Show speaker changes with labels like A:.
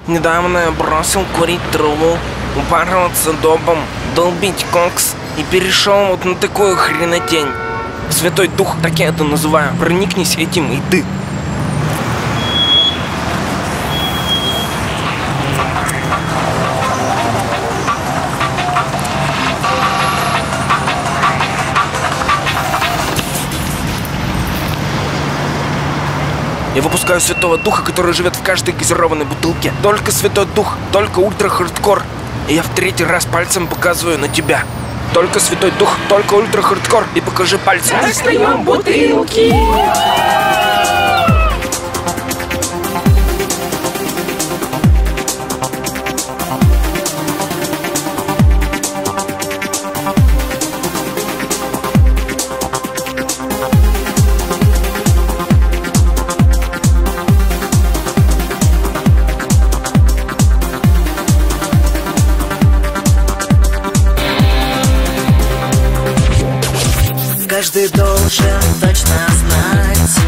A: Недавно я бросил курить траву, упарываться добом, долбить кокс и перешел вот на такую хренотень. Святой Дух, так я это называю. Проникнись этим и ты. Я выпускаю Святого Духа, который живет в каждой газированной бутылке. Только Святой Дух, только ультра-хардкор. И я в третий раз пальцем показываю на тебя. Только Святой Дух, только ультра-хардкор. И покажи пальцем.
B: Достаем бутылки.
C: Каждый должен точно знать,